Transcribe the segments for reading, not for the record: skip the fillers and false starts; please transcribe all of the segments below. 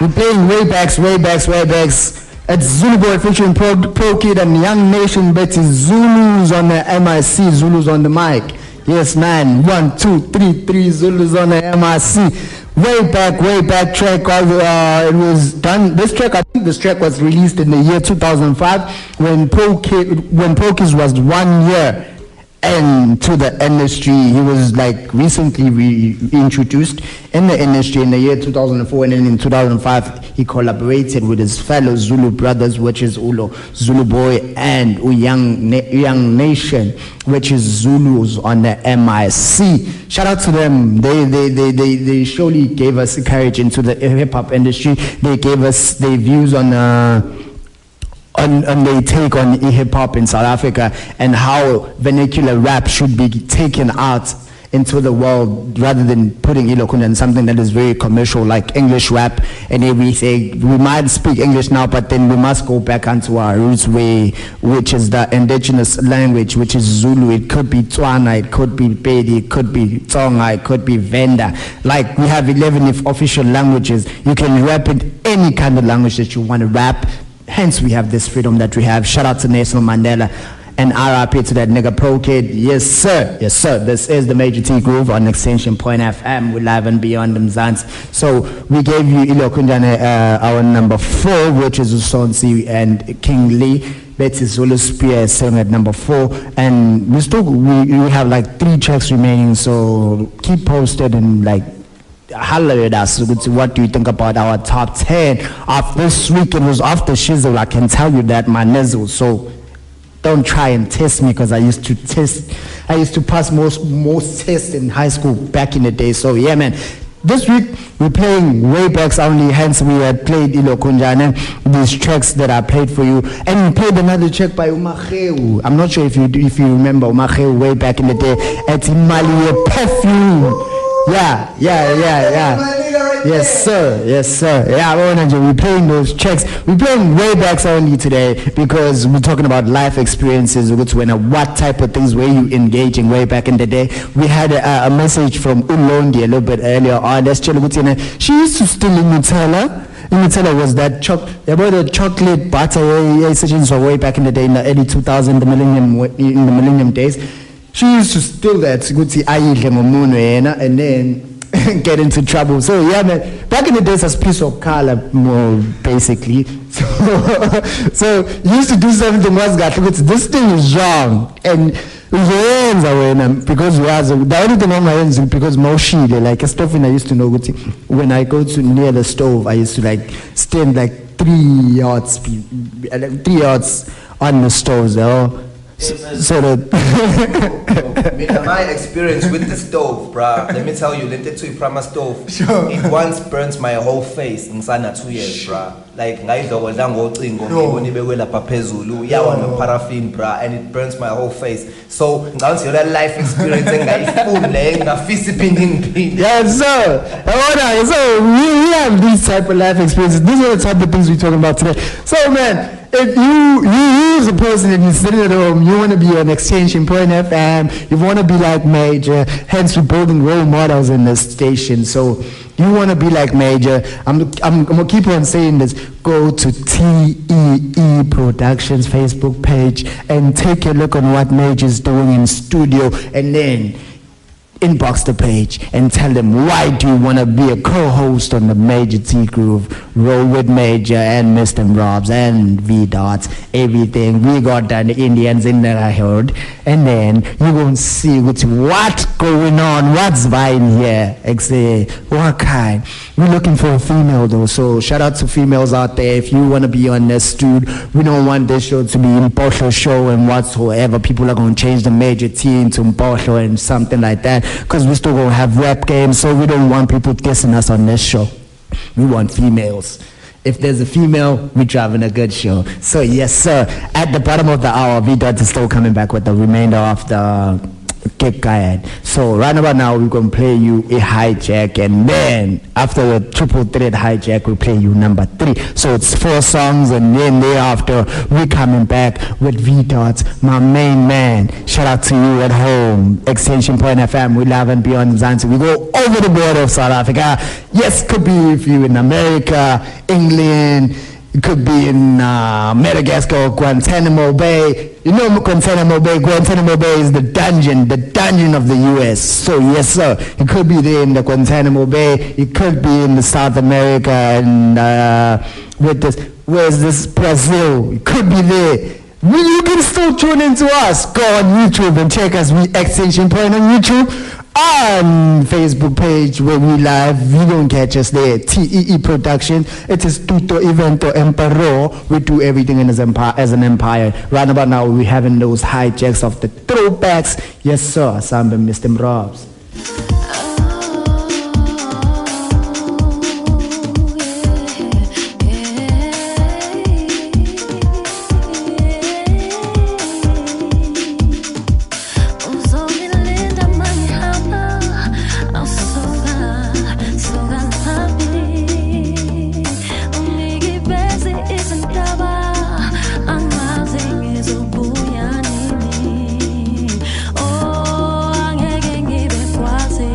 We're playing way backs. It's Zulu Boy featuring Pro Kid and Young Nation Betty. Zulus on the MIC, Zulus on the mic. Yes, man. 1, 2, 3, 3 Zulus on the MIC. Way back track. It was done. This track, I think this track was released in the year 2005 when Pro Kid was 1 year into the industry. He was like recently reintroduced in the industry in the year 2004, and then in 2005 he collaborated with his fellow Zulu brothers, which is Ulo, Zulu Boy, and Young Nation, which is Zulus on the MIC. Shout out to them. They surely gave us courage into the hip hop industry. They gave us their views on their take on hip hop in South Africa and how vernacular rap should be taken out into the world rather than putting Ilokunda in something that is very commercial like English rap and everything. We might speak English now, but then we must go back onto our roots way, which is the indigenous language, which is Zulu. It could be Tswana, it could be Pedi, it could be Tsonga, it could be Venda. Like we have 11 official languages. You can rap in any kind of language that you want to rap. Hence, we have this freedom that we have. Shout out to Nelson Mandela and RIP to that nigga Pro Kid. Yes, sir. Yes, sir. This is the Major T Groove on Extension Point FM. We're live and beyond them Zans. So we gave you Ilokundane, our number 4, which is Usonsi and King Lee. Betty Zulu Spear song at number 4. And we have like 3 tracks remaining. So keep posted and like holler at us. What do you think about our top 10 of this week? It was after Shizzle, I can tell you that, my nizzle. So don't try and test me, because I used to pass most tests in high school back in the day. So yeah, man, this week we're playing way backs only. Hence we had played Ilokunjane, these tracks that I played for you, and we played another track by Umakheu. I'm not sure if you remember Umakheu way back in the day at Imali Perfume. Yeah. Yes, sir. Yeah, we're playing those tracks. We're playing way backs only today because we're talking about life experiences. What type of things were you engaging way back in the day? We had a message from Ulondi a little bit earlier on. She used to steal in Nutella. Nutella was that chocolate butter sessions way back in the day, in the early 2000s, in the millennium days. She used to steal that and then get into trouble. So yeah, man, back in the days as piece of color more basically. So you used to do something was this thing is wrong, and because the only thing on my hands is because Moshile, like a stuff, and I used to know when I go to near the stove, I used to like stand like 3 yards on the stove. So my experience with the stove, bruh, let me tell you, the Prama stove, it once burnt my whole face in Sana 2 years, bruh. Like, paraffin, bruh, and it burns my whole face. So, now it's your life experience, yes, sir. So, we have these type of life experiences. These are the type of things we're talking about today. So, man, if you as a person and you're sitting at home, you want to be on Extension Point FM, you want to be like Major, hence we're building role models in this station. So you want to be like Major, I'm going to keep on saying this, go to TEE Productions Facebook page and take a look on what Major's doing in studio, and then inbox the page and tell them why do you want to be a co-host on the Major T Groove. Roll with Major and Mr. Robs and V-Dots, everything. We got the Indians in there, I heard. And then you gonna see what's going on, what's vibing here. What kind? We're looking for a female though, so shout out to females out there. If you want to be on this, dude, we don't want this show to be Mposho show and whatsoever. People are going to change the Major T into Mposho and something like that, because we still gonna have rap games, so we don't want people dissing us on this show. We want females. If there's a female, we're driving a good show. So yes, sir. At the bottom of the hour, V-Dot is still coming back with the remainder of the get guide. So right about now we're gonna play you a hijack, and then after the triple threat hijack we play you number 3. So it's 4 songs, and then thereafter we coming back with V Dots, my main man. Shout out to you at home, Extension Point FM. We live and beyond Zanzibar. We go over the border of South Africa. Yes, could be if you in America, England. It could be in Madagascar, Guantanamo Bay. You know Guantanamo Bay? Guantanamo Bay is the dungeon of the U.S. So yes, sir, it could be there in the Guantanamo Bay. It could be in the South America and with this, where's this, Brazil? It could be there. You can still tune into us. Go on YouTube and check us. We Extension Point on YouTube. On Facebook page where we live, you don't catch us there. TEE Production. It is Tutto Evento Emperor. We do everything as an empire. Right about now, we're having those hijacks of the throwbacks. Yes, sir. Samba Mr. Robs. Oh, angeke ngibe kwazi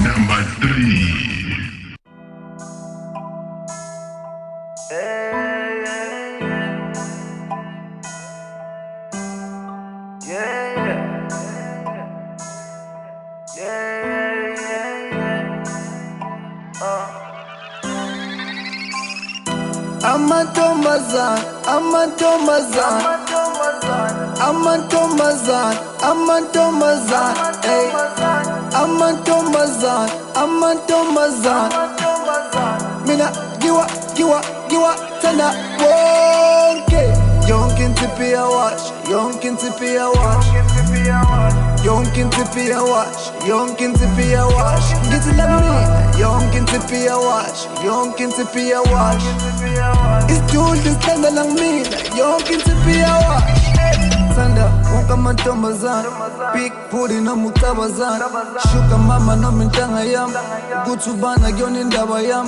Number 3. Mina giwa tana wonke yonkin tipi ya watch yonkin tipi ya watch yonkin tipi ya watch yonkin tipi ya watch get la me yonkin tipi ya watch yonkin tipi ya watch it's told this tanda lang mina yonkin tipi ya watch Sanda, wonka mantombazana Big booty na mutabazana Shuka mama na mintanga yam Gutubana gyoni ndaba yam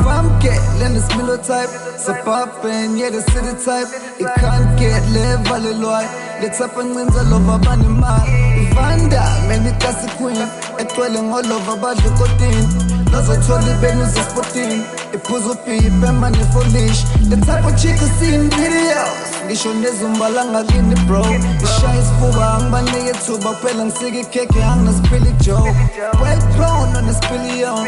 Famke, lend this milo type Sapapen, yeah the city type It can't get level loy Let's up and wins all over bani ma Vanda, many kasi queen Etwelling all over bad lukotin Nozo totally benu zispotin Ipuzo pi, pemani foolish The type of chick you see in videos Ngisho nezumbalanga gini bro Isha isifuba angibane yethuba Kuphela ngisike ikhekhe anginespilly joke Well grown on a spilly on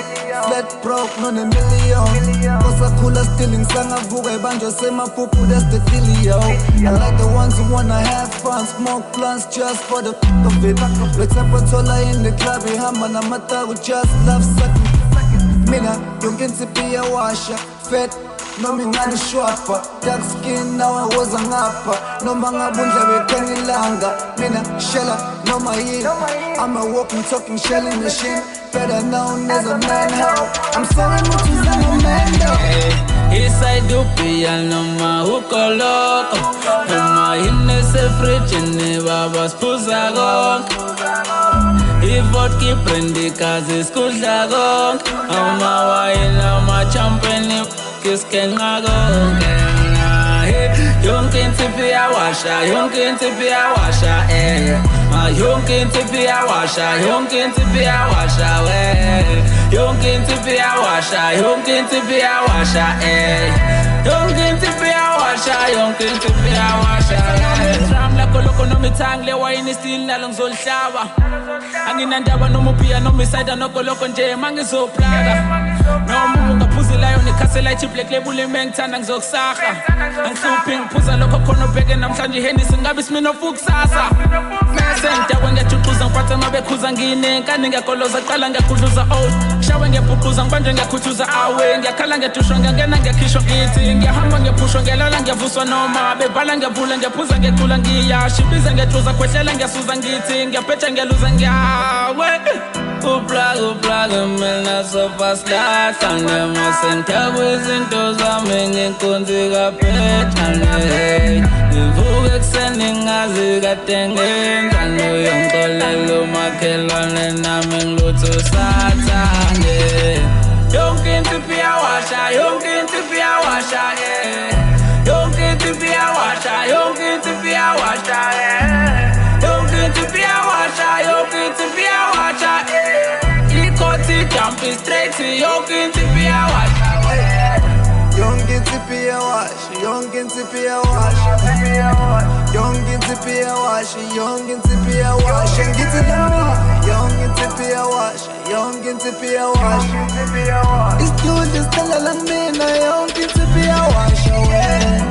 get broke, none a million. Cause I cool stealing, sang a vuga, banjo, say my poo-poo, that's the dealio. I like the ones who wanna have fun, smoke plants just for the of it. Let's have a tola in the club, hammer, na mata, we just love sucking. Mina, you can be a washer, fat. No me ngani shwapa, dark skin now I was a ngapa. No manga bunja bekani langa. Mina shella, no my ear. I'm a walking, talking, shelling machine. Better known as a man how. I'm sorry much as I'm a man though. Inside dupi alnoma huko loko. Uma hine se frichine babas puzagon. Vodka prendi kazi skudla gong. Ama waila ma champagne kiss kengago. Yonkin tipi a washa, yonkin tipi a washa, eh. Yonkin tipi a washa, yonkin tipi a washa, eh. Yonkin tipi a washa, yonkin tipi a washa, eh. Yonkin tipi a washa, yonkin tipi a washa, eh. Ram la koloko no mitangle wine still nalong zolshaba. Angina ndaba no mupia no misaida no koloko nje mangizoplaga. No munga puzi layo ni kasela chiplek lebule mengthanda ngizokusaka. Angihluphing phuza lokho khona ubheke namhlanje henisi ngabe simino fukusasa. Mesenta kwengejuquza ngiphatha mabekhuza ngine nkani ngiyakoloza qala ngiyakudluza old. Shawe ngiyabhuquza ngibanje ngiyakhuthuza awe ngiyakhala ngedushwa ngiyangena ngiyakhishwa ngithi ngiyahamba ngiyaphushwa ngiyalala ngiyavuswa noma bebhala ngiyabhula ngiyaphuza ngiyaqula ngiyasha ibiza ngiyathuza khwehlela ngiyasuza ngithi ngiyaphetha ngiyaluza ngiyawe. Upla mina sofa slats and them senta kwizinto zami ngenkunzi kaphethane. Ngivuke ekuseni ngazi kade ngenza noyonkolelo makhelwane nami ngilutho sathane. Yonke into be a washa, yonke into be a washa, yeah. Yonke into be a washa, yonke into be a washa, yeah. Yonke into be a washa, yonke into be a washa, yeah. Jumping straight to yonke into be a washa, yeah. Yonke into be a wash, yonke into be a wash, yonke into be a wash, yonke into be a wash, and get it on. Yonke into be a wash, yonke into be a wash. It's good just tell a man, yonke into be a wash away.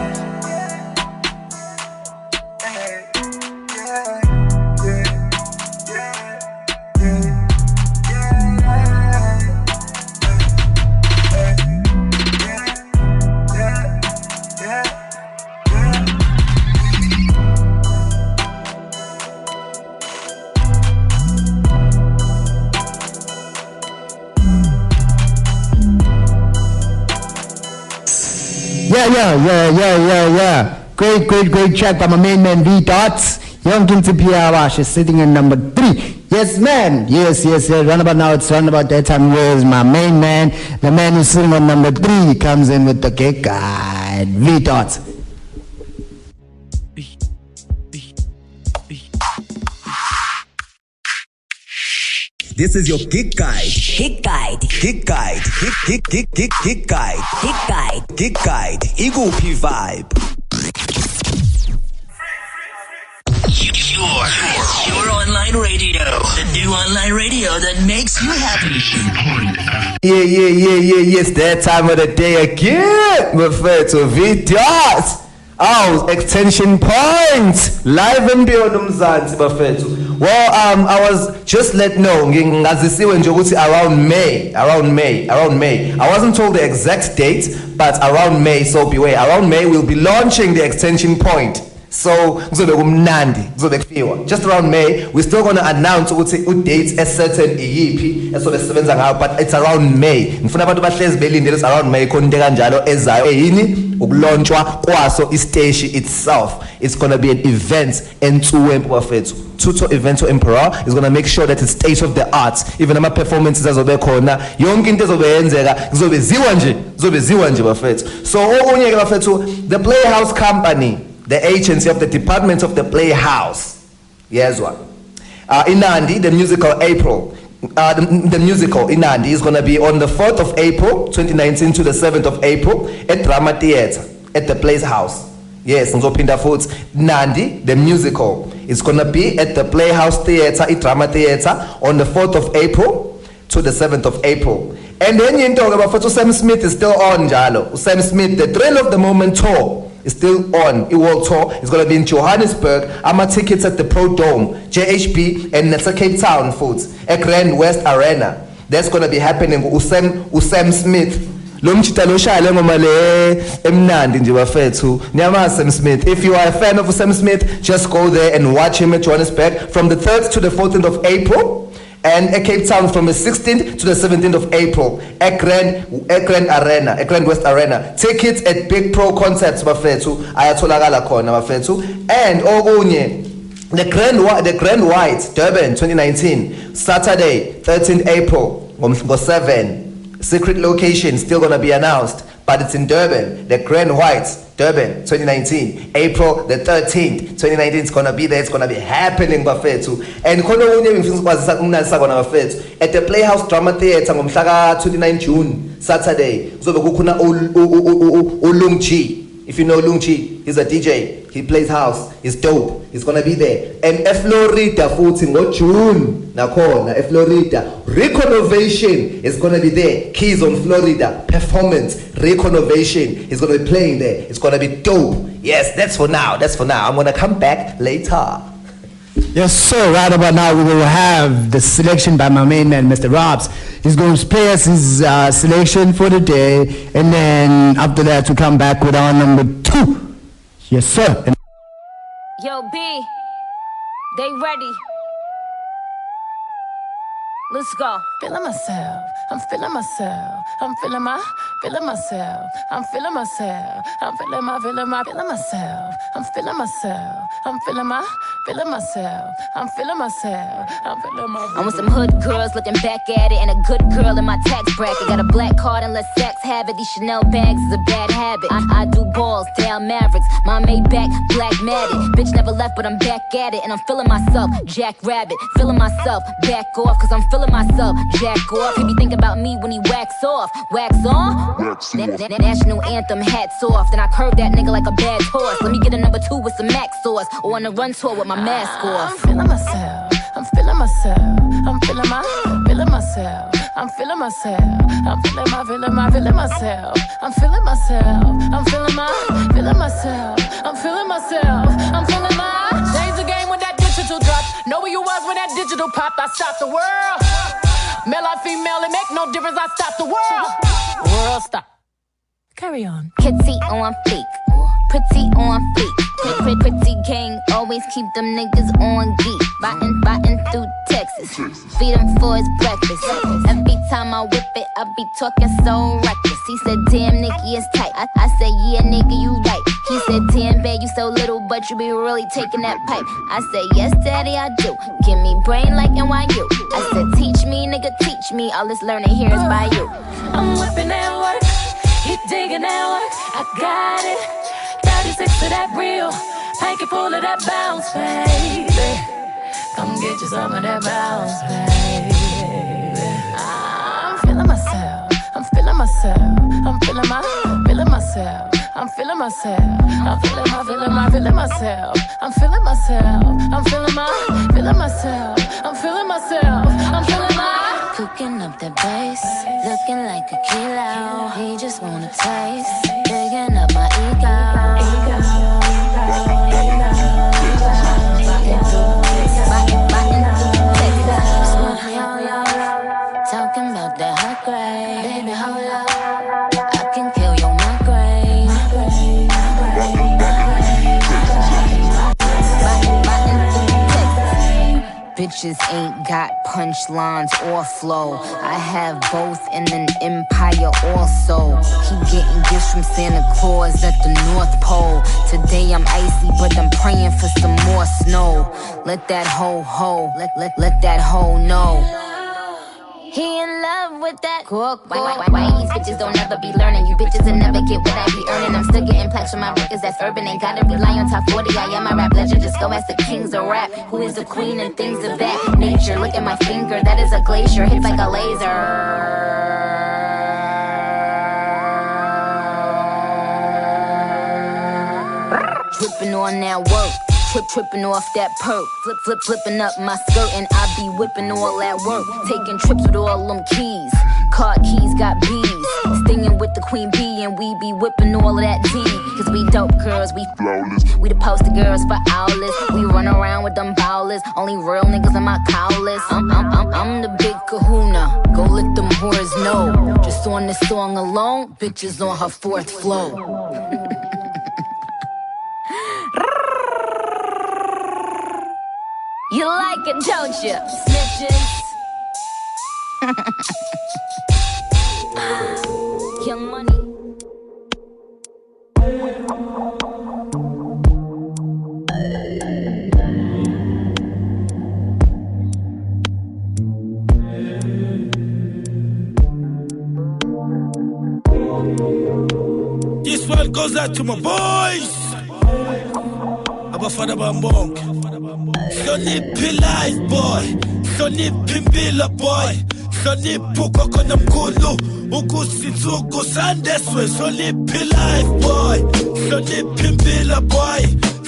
Yeah. Great track by my main man V Dots. Young King Tipiawash is sitting in number 3. Yes, man. Yes. Roundabout now, it's roundabout that time. Where's my main man? The man who's sitting on number 3 comes in with the kick guide. V Dots. This is your Kick Guide. Kick Guide. Kick Guide. Kick Guide. Kick Guide. Kick Guide. Iguphi vibe. Your online radio. The new online radio that makes you happy. Yeah. It's that time of the day again. Referred to videos. Oh, extension point. Live and beyond Mzansi bafethu. Well, I was just let know ngazisiwe nje ukuthi around May. I wasn't told the exact date, but around May, so beware. Around May we'll be launching the extension point. So kuzobe kumnandi, kuzobe kufiwa. Just around May, we're still going to announce ukuthi dates a certain iyiphi esobe sebenza ngayo, but it's around May. Ngifuna abantu bahlezi belindele around May khona into kanjalo ezayo eyini ukulaunchwa kwaso isiteshi itself. It's going to be an event eNtsuwempu bafethu. Tuto Evento Emperor is going to make sure that it's state of the art. Even ama performances azobe khona, yonke into ezobe yenzeka kuzobe nje bafethu. So okunye ke bafethu, the Playhouse Company, the agency of the Department of the Playhouse. Here's one. Inandi, the musical April. The musical Inandi is going to be on the 4th of April 2019 to the 7th of April at Drama Theatre at the Playhouse. Yes, ngizophinda futhi. Nandi, the musical, is going to be at the Playhouse Theatre, Drama Theatre on the 4th of April to the 7th of April. And then you talk about Sam Smith is still on, Jalo. Sam Smith, the Thrill of the Moment tour is still on. The world tour is going to be in Johannesburg. I'm tickets at the Pro Dome, JHP, and that's a Cape Town Foods, a Grand West Arena. That's going to be happening with Sam Smith. Sam Smith. If you are a fan of Sam Smith, just go there and watch him at Johannesburg from the 3rd to the 14th of April. And at Cape Town from the 16th to the 17th of April at Grand West Arena. Tickets at Big Pro Concepts bafethu ayatholakala khona bafethu. And okunye the Grand White Durban 2019 Saturday 13th April go 7 secret location still gonna be announced, but it's in Durban. The Grand White Durban 2019 April the 13th 2019 it's gonna be there. It's gonna be happening bafethu. And at the Playhouse Drama Theatre ngomhla 29 June Saturday kuzobe kukhona uLung Chi. If you know Lung Chi, he's a DJ. He plays house. He's dope. He's gonna be there. And Florida futhi ngo June nakhona Florida. Reconovation is gonna be there. Keys on Florida. Performance. Reconovation is gonna be playing there. It's gonna be dope. Yes, that's for now. I'm gonna come back later. Yes, sir. Right about now, we will have the selection by my main man, Mr. Robs. He's going to play us his selection for the day, and then after that, we come back with our number 2. Yes, sir. Yo, B, they ready. Let's go. Feeling myself, I'm feeling myself, I'm feeling myself, I'm feeling myself, I'm feeling myself, I'm feeling myself, I'm feeling myself, I'm feeling myself. I want some hood girls looking back at it, and a good girl in my tax bracket. Got a black card and let sex have it. These Chanel bags is a bad habit. I do balls, down Mavericks. My Maybach, black matted. Bitch never left, but I'm back at it, and I'm feeling myself, Jack Rabbit. Feeling myself, back off, cause I'm feeling myself, jack off. He be thinking about me when he wax off. Wax on? That national anthem, hats off. Then I curve that nigga like a bad horse. Let me get a number 2 with some Max sauce, or on a run tour with my mask off. I'm feeling myself, I'm feeling myself, I'm feeling myself, I'm feeling myself, I'm feeling myself, I'm feeling myself, I'm feeling myself, I'm feeling myself, I'm feeling my. Change the game when that digital drop. Know where you was when that digital popped. I stopped the world. Male or female, it make no difference. I stopped the world. World stop. Carry on. Kitty on fleek, pretty on fleek. Pretty gang, always keep them niggas on geek. Biting through Texas, feed him for his breakfast. Every time I whip it, I be talking so reckless. He said, damn, Nicky is tight. I said, yeah, nigga, you right. He said, damn, babe, you so little, but you be really taking that pipe. I said, yes, daddy, I do. Give me brain like NYU. I said, teach me, nigga, teach me. All this learning here is by you. I'm whipping that work, he digging that work. I got it. 36 to that real, hanky full of that bounce, baby. Come get you some of that bounce, baby. I'm feeling myself, I'm feeling myself, I'm feeling myself, I'm feeling myself, I'm feeling myself, I'm feeling myself, I'm feeling myself, I'm feeling my. Cooking up the bass, looking like a kilo. He just wanna taste, digging up my ego. Talking about that hot grade, baby, hold up. I can kill your migraine. Bitches ain't got punchlines or flow. I have both in an empire also. Keep getting gifts from Santa Claus at the North Pole. Today I'm icy, but I'm praying for some more snow. Let that hoe, let that hoe know. He in love with that cook. Why these bitches don't ever be learning? You bitches will never get what I be earning. I'm still getting plaques from my records that's urban. Ain't gotta rely on top 40. I am a rap legend. Just go ask the kings of rap. Who is the queen and things of that nature? Look at my finger, that is a glacier. Hits like a laser. Dripping on that work. Tripping off that perk, flipping up my skirt, and I be whipping all that work. Taking trips with all them keys, car keys got bees. Stinging with the queen bee, and we be whipping all of that tea. Cause we dope girls, we flawless. We the poster girls for owlets. We run around with them bowlers. Only real niggas in my cowless. I'm the big kahuna. Go let them whores know. Just on this song alone, bitches on her fourth floor. You like it, don't you, snitches? Young Money. This one goes out to my boys. Abafana Bambong. Sonny Life boy. Sonny Pimbila boy. Sonny Puko Konamkulu. Ukusitsuku Sandeswe. Sonny Life boy. Sonny Pimbila boy.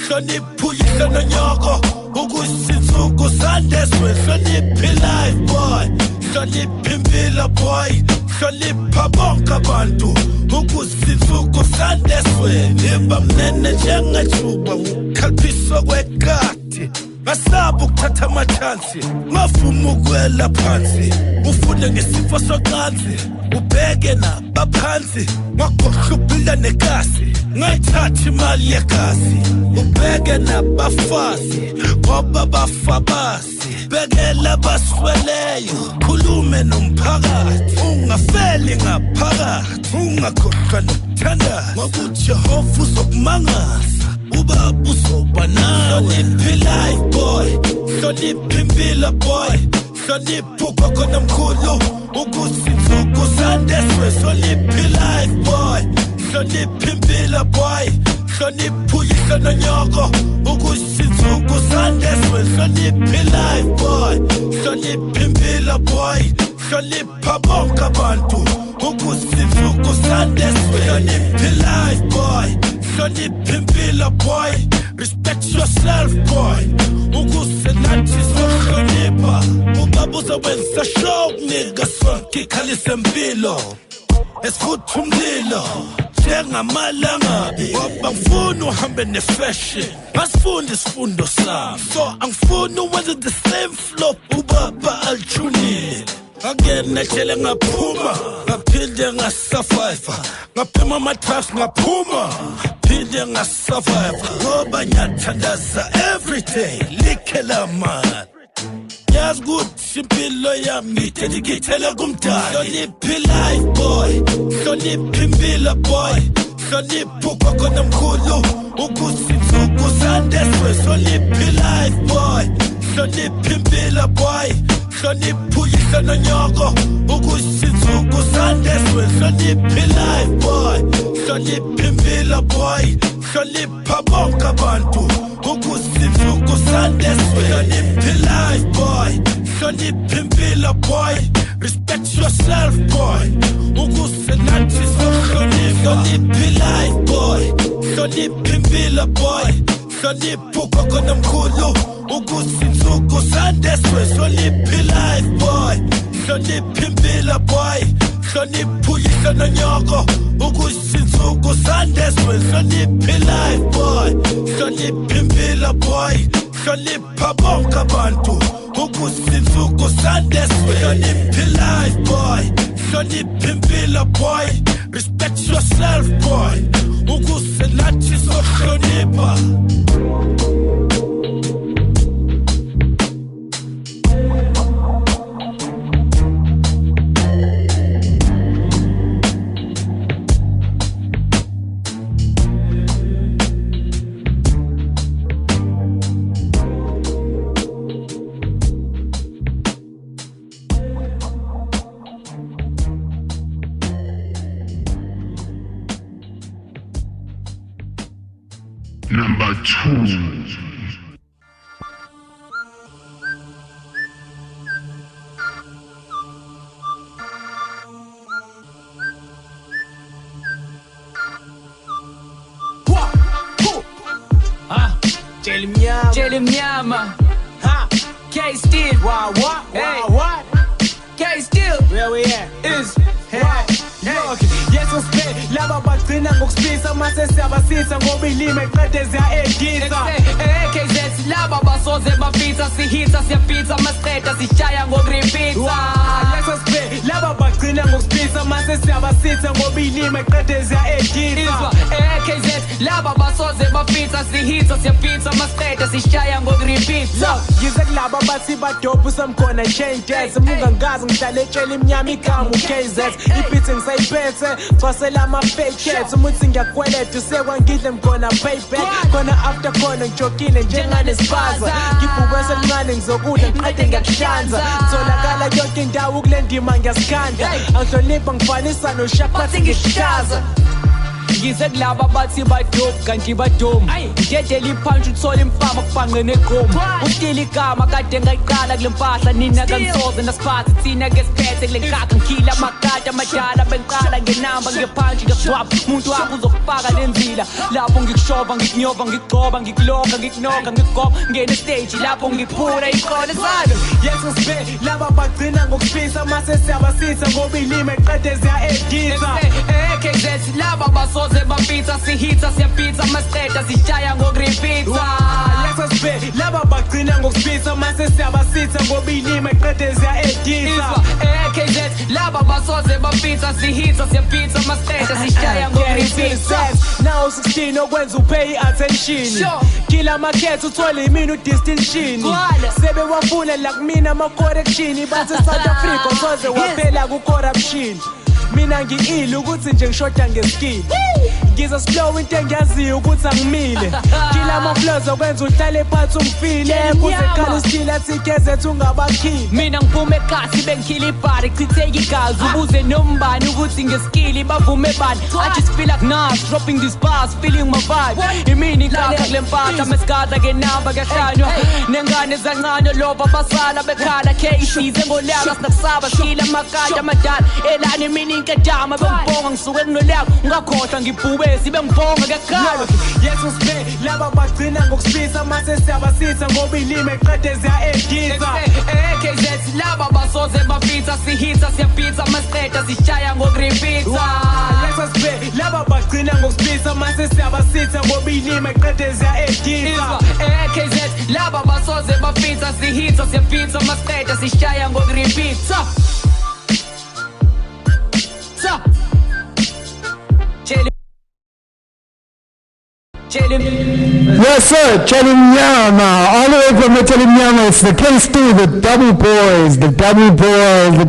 Sonny Puyika Nanyoko. Ukusitsuku Sandeswe. Sonny Life boy. Sonny Pimbila boy. Sonny Pabonka Bantu. Ukusitsuku Sandeswe. Nimba mnene jenga chuba. Kalpiso wekati. Masabu kuthatha amachansi. Mafumu kwela phansi. Ufunde ngesifo socansi. Ubheke nabaphansi. Ngakhohlwa uphila nekasi. Ngayithatha imali yekasi. Ubheke nabafazi. Ngoba bafabasi. Bekela basweleyo. Khulume nomphakathi. Ungafeli ngaphakathi. Ungakhohlwa nokuthandaza. Ngokuthi Jehova uzokumangaza. Uba uzoba nawe. Sonny Life boy. Sonny Pimbila boy. Sonny Puko Konamkulu. Ukusitsuku Sandeswe. Sonny Life boy. Sonny Pimbila boy. Sonny Puyika Nanyoko. Ukusitsuku Sandeswe. Sonny Life boy. Sonny Pimbila boy. Sonny Pabonka Bantu. Ukusitsuku Sandeswe. Sonny Life boy. Sonny Pimbila boy. Respect yourself boy. Ukusenathi sohlonipha. Ubabuza wenza show nigga sonke khalisa impilo. Esifutha umlilo njengamalangabi. Ngoba ngifuna uhambe ne-fashion. Ngasifundi isifundo sami. So angifuni uwenze the same flop ubaba alithunile. Ngangena ejele ngaphuma. Ngaphinde ngasurvive. Ngaphema ama-drugs ngaphuma. Phinde ngasurvive. Ngoba ngiyathandaza everyday. Likhela mani. Yazi ukuthi impilo yami ngiyidedicatela kumdali. Sonny Life boy. Sonny Pimbila boy. Sonny Puko Konamkulu. Ukusitsuku Sandeswe. Sonny Life boy. Sonny Pimbila boy. Sonny Puyika Nanyoko. Ukusitsuku Sandeswe. Sonny Life boy. Sonny Pimbila boy. Sonny Pabonka Bantu. Ukusitsuku Sandeswe. Sonny Life boy. Sonny Pimbila boy. Respect yourself boy. Ukusenathi sohlonipha. Sonny Life boy. Sonny Pimbila boy. Sonny Puko Konamkulu. Ukusitsuku Sandeswe. Sonny Life boy. Sonny Pimbila boy. Sonny Puyika Nanyoko. Ukusitsuku Sandeswe. Sonny Life boy. Sonny Pimbila boy. Sonny Pabonka Bantu. Ukusitsuku Sandeswe. Sonny Life boy. Sonny Pimbila boy. Respect yourself boy. Ukusenathi sohlonipha. Number 2. Jelly Mnyama. K Still. What? K Still. Where we at? Is ngokusisa mase siyabasisa ngoba ilime qede ziya-edisa AKZ laba basoze bafitha sihitha siyapitha masiqeda sishaya ngokuripitha leso sibe laba bagcina ngokusisa mase siyabasisa ngoba ilime qede ziya-edisa AKZ laba basoze bafitha sihitha siyapitha masiqeda sishaya ngokuripitha yize kulaba bathi badophu samkhona chain dance mungangazi ngihlale etshela imnyama igama uKZ ibeat ngisayiphethe fasela ama-fake cats umuthi ngiyakweleta usekwangidle mkhona payback khona after khona ngijokile njenganespaza ngibhukwese elincane ngizokudla ngiqede ngiyakuhlanza tholakala yonke indawo kule ndima ngiyasikhandla angihlonipha ngifanisa noshakwathi ngihlaza Yize kulaba bathi badope kanti badom ngidedela iphansi uthola imfama kufanqe negqomo uskila igama kade ngayiqala kule mpahla nina kangisoze nasiphathi thina ke siphethe kule nkakha ngikhila amakati amadala bengiqala ngenamba ngephansi ngiyaswapha umuntu wakho uzokufaka lenzila lapho ngikushova ngikunyova ngigcoba ngikuloka ngikunoka ngikugoba ngene stage lapho ngiphula iqole salo yeso sibe laba bagcina ngokusisa mase siyabasisa ngoba ilime qede ziya-edisa AKZ laba basoze bafitha sihitha siyapitha masiqeda sishaya ngokuripitha leso sibe laba bagcina ngokusisa mase siyabasisa ngoba ilime qede ziya-edisa AKZ laba basoze bafitha sihitha siyapitha masiqeda sishaya ngokuripitha now 16 okwenza upay attention kila amakhetho uthole imini udistinction sebewafuna la kumina ama-correction bathi South Africa soze waphela ku-corruption mina ngi-ile ukuthi nje ngishoda ngeskill ngizoslow into engiyaziyo ukuthi angimile kila ama-flows okwenza uhlale phansi ungifile kuze khala uskile athi kezethu ungabakhili mina ngiphume ekhasi bengikhila ibhari chitheka igazi ubuze nombani ukuthi ngeskili bavume bani I just feel like nas dropping these bars feeling my vibe imini ikhakha kule mpahla mesigada ngenamba kuyahlanywa nengane zancane lova basala bekhala KCs engolaka sinakusaba skila amakati amadala elani imini inketama bengibonga ngisuke kunolaka ungakhohlwa ngibhube sibe ngibonga kuyakhala yeso sibe laba bagcina ngokusisa mase siyabasisa ngoba ilime qede ziya-edisa AKZ laba basoze bafitha sihitha siyapitha masiqeda sishaya ngokuripitha leso sibe laba bagcina ngokusisa mase siyabasisa ngoba ilime qede ziya-edisa AKZ laba basoze bafitha sihitha siyapitha masiqeda sishaya ngokuripitha Yes, sir, Chelimnyama, all the way from the Chelimnyama. It's the K2, the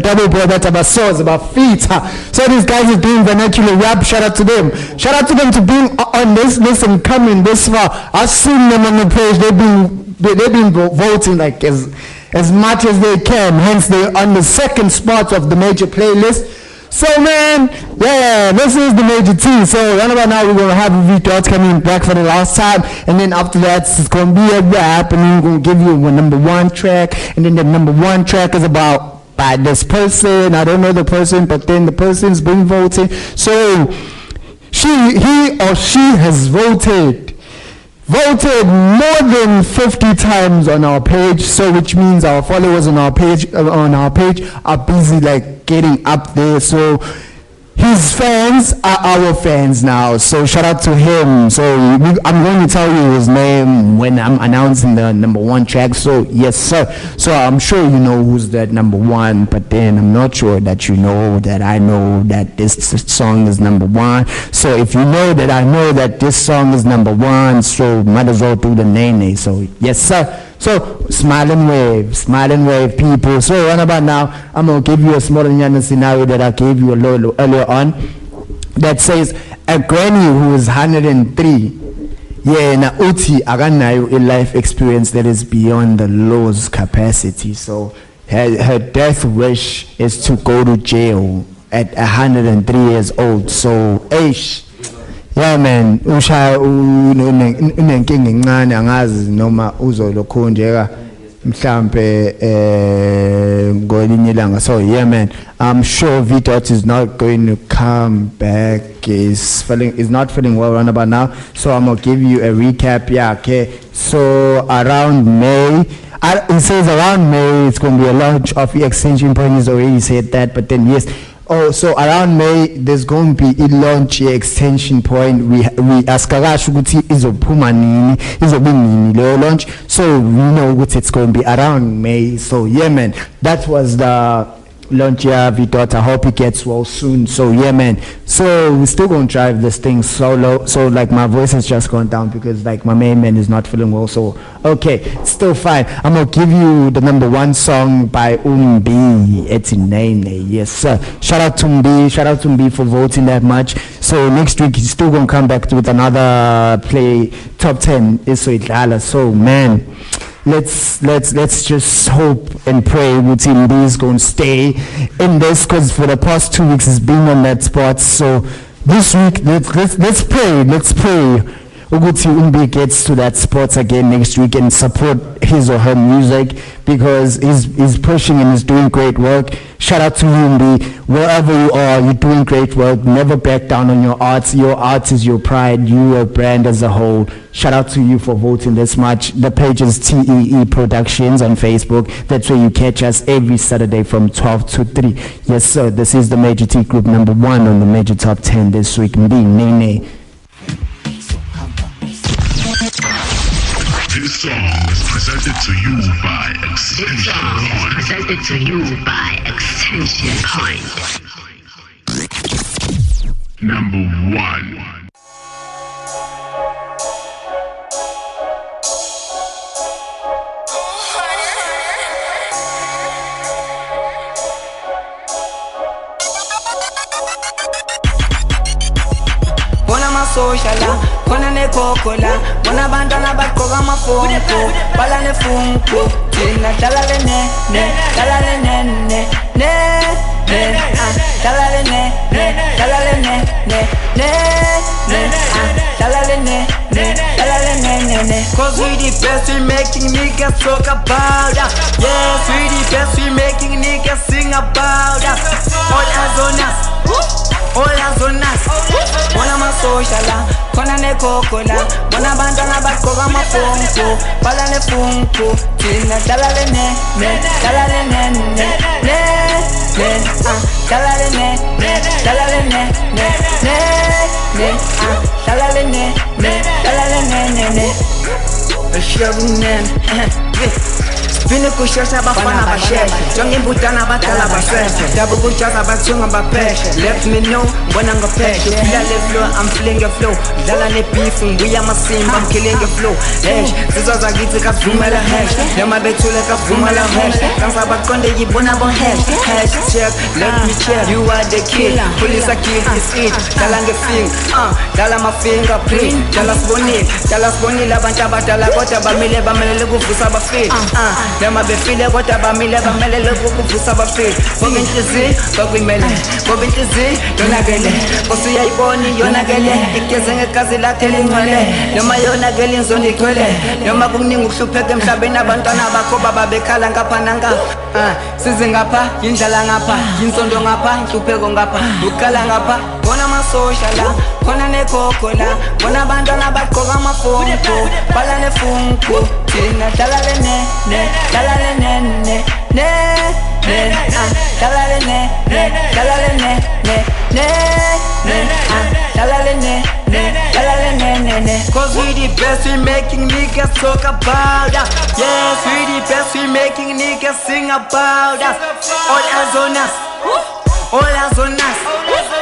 double boy that's about sauce, about feet. So these guys are doing vernacular rap. Shout out to them to being on this list and coming this far. I've seen them on the page. They've been voting like as much as they can. Hence, they're on the second spot of the major playlist. So man, yeah, this is the major team. So right about now we're gonna have V-Dots coming back for the last time, and then after that it's gonna be a rap, and then we're gonna give you a number one track, and then the number one track is about by this person. I don't know the person, but then the person's been voted. So he or she has voted more than 50 times on our page, so which means our followers on our page are busy like getting up there. So his fans are our fans now, so shout out to him. So I'm going to tell you his name when I'm announcing the number one track. So yes sir, so I'm sure you know who's that number one, but then I'm not sure that you know that I know that this song is number one. So if you know that I know that this song is number one, so might as well do the name. So yes sir. So smile and wave people. So right about now I'm gonna give you a small scenario that I gave you a little earlier on that says a granny who is 103, yeah, na uthi akanayo a life experience that is beyond the law's capacity. So her death wish is to go to jail at 103 years old. So yeah man, ushaya unenkinga encane angazi noma uzolokhonjeka mhlambe ngolinye ilanga. So yeah man, I'm sure V-Dot is not going to come back. He's not feeling well right about now. So I'm gonna give you a recap. Yeah, okay. So around May, it says around May it's gonna be a launch of the extension point. He's already said that, but then yes, Oh, so around May there's going to be a launch extension point. We ask ukuthi izophuma nini, izobe nini leyo launch. So we know what it's going to be around May. So yeah, man, that was the launch year Vidot. I hope it gets well soon. So yeah, man. So we're still gonna drive this thing solo. So like my voice has just gone down because like my main man is not feeling well. So okay, still fine. I'm gonna give you the number 1 song by Umbi. It's in Nene. Yes, sir. Shout out to Umbi. Shout out to Umbi for voting that much. So next week he's still gonna come back with another play top 10. So man. Let's just hope and pray Umbi is going to stay in this, because for the past 2 weeks he's been on that spot. So this week let's pray Uguti Umbi gets to that spot again next week and support his or her music, because he's pushing and he's doing great work. Shout out to you, Umbi. Wherever you are, you're doing great work. Never back down on your art. Your art is your pride. You are a brand as a whole. Shout out to you for voting this much. The page is TEE Productions on Facebook. That's where you catch us every Saturday from 12 to 3. Yes, sir. This is the Major T Group number 1 on the Major Top 10 this week. Mbi Nene. This song is presented to you by Extension Point. Number 1. Sociala, kona ne kokola, bona bandana bakora mafonko, bala ne funko, tina dalale ne, dalale ne, dalale ne, dalale ne. Cause we the best, we making niggas talk about that. Yes, we the best, we making niggas sing about that. All eyes on us. All eyes on us. Bona ma sociala, kona ne kokola, bona bandana bakora mafonko, bala ne funko, tina dalale ne, dalale ne, dalale ne. Vini kushasha bafana basheshe, jonge mbutana batala basheshe, dabu kuchasa bachunga bapeshe. Let me know when I'm peshe. Feel the flow, I'm feeling the flow. Dala ne beef, we are masimba, I'm killing the flow. Hesh, zizoza giti ka vumela hesh, yama betule ka vumela hesh. Kansa bakonde yibona bon hesh. Hesh check, let me check. You are the kid, police a kid is it. Dala nge fing, dala ma fingerprint, dala sponi la banta batala kota bamile kuvusa ba fit. Lema befile kota bamile kuvusa ba fit. Bobintizi, bobimele, bobintizi, yonagele. Kosu ya iboni yonagele, ikeze ngekazi lakhe lingcwele. Noma yonagele inzondo igcwele. Noma kuningi ukuhlupheka emhlabeni abantwana bakho baba bekhala ngapha nangapha. Size ngapha, indlala ngapha, inzondo ngapha, inhlupheko ngapha, ukhala ngapha. Bona ma sociala, khona ne kokola, bona abantwana bagqoka amafonko, bala ne funko, tina dalale ne, dalale ne, dalale ne. Cause we the best, we making niggas talk about that. Yes, we the best, we making niggas sing about that. All eyes on us, all eyes on us.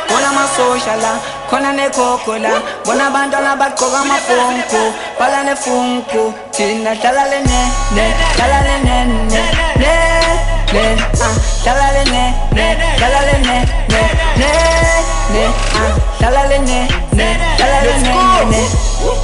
Bona ma sociala, kona ne kokola, bona bandana bakora mafonko, bala ne funko, tina dalale ne, dalale ne, dalale ne.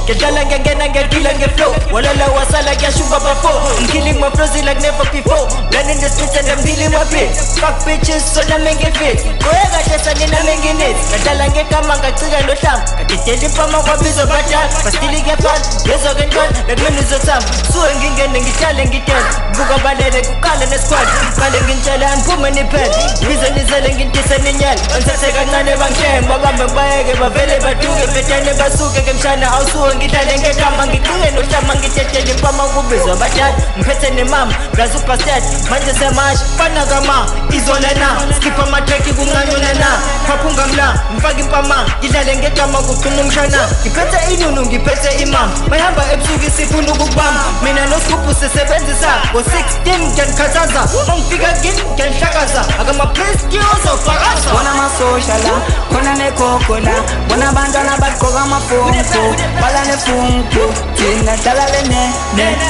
Get down again and get real and get flow. Walla wasala get sugar before. I'm killing my flows like never before. Running the streets and I'm dealing my bits. Fuck bitches, so I'm making fit. Go ahead, just and I'm making it. Get down and get come and get to the sham. I can tell you from my hobbies of bacha, but still get fun. Yes, I can run. That man is a sam. So I'm getting it, telling it. Book up a day, call in a squad. Calling in China and put money pen. Reason is ngizele ngintise ninyela ngithathe kancane bangihlenge babambe bayeke bavele baduke betane basuke ke mshana awusuke ngihlale ngekamba ngiqinge nohlama ngithetele impama kubizwa badala ngiphethe nemama ngazi ubastard manje semashi fana kama izolana skipha amatreki kuncanyona na phaphunga mla mfaka impama ngidlale ngekama kuqina umshana ngiphethe inunu ngiphethe imama mayihamba ebusuku isifuna ukubamba mina noSkhuphu sisebenzisa ngo-16 ngiyanikhathaza ungifika kini ngiyanhlakaza akamapriski ozofakaza bona amasosha la khona nekhokho la bona abantwana bagqoka amafunku bala nefunku thina dlala lene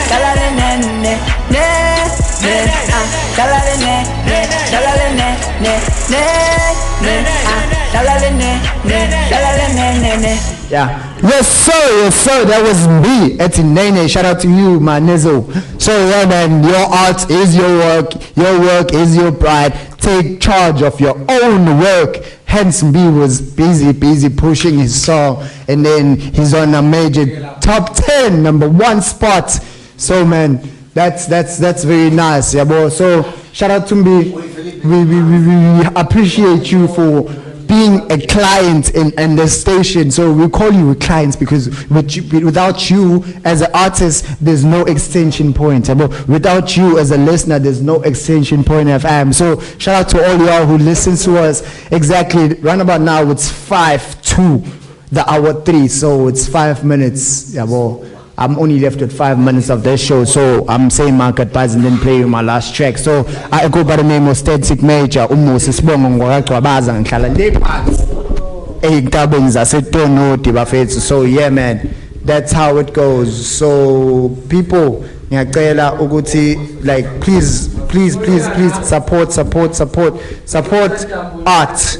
dlala lene dlala lene dlala lene dlala lene Yeah. Yes, sir. That was me, Eti Nene. Shout out to you, my Nizzo. So, yeah, man, your art is your work. Your work is your pride. Take charge of your own work. Hence, B was busy pushing his song. And then he's on a major top 10, number 1 spot. So, man, that's very nice. Yeah, boy. So, shout out to me. We appreciate you for being a client in the station. So we call you clients because without you as an artist, there's no extension point. Without you as a listener, there's no extension point FM. So shout out to all y'all who listen to us. Exactly, right about now, it's 5 to the hour 3. So it's 5 minutes. Yeah, well, I'm only left with 5 minutes of this show, so I'm saying my goodbyes and then play my last track. So I go by the name of Static Major. So yeah, man, that's how it goes. So people, like please support art,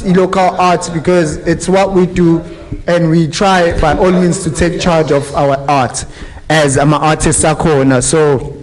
local art, because it's what we do. And we try by all means to take charge of our art as I'm an artist corner. So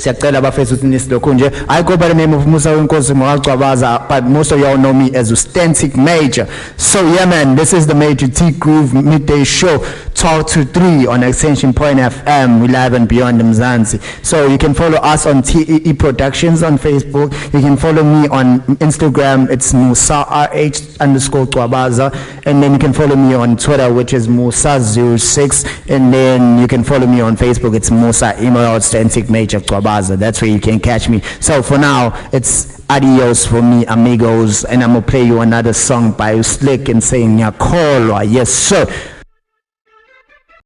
I go by the name of Musa Wenkosi Mwagcwabaza, but most of y'all know me as Authentic Major. So yeah, man, this is the Major T Groove midday show, 12 to 3 on Extension Point FM. We live and beyond Mzansi. So you can follow us on TEE Productions on Facebook. You can follow me on Instagram. It's Musa RH_Cwabaza, and then you can follow me on Twitter, which is Musa06, and then you can follow me on Facebook. It's Musa Authentic Major Cwabaza. That's where you can catch me. So for now, it's adios for me, amigos, and I'm gonna play you another song by Slick and saying Nyakolwa. Yes, sir.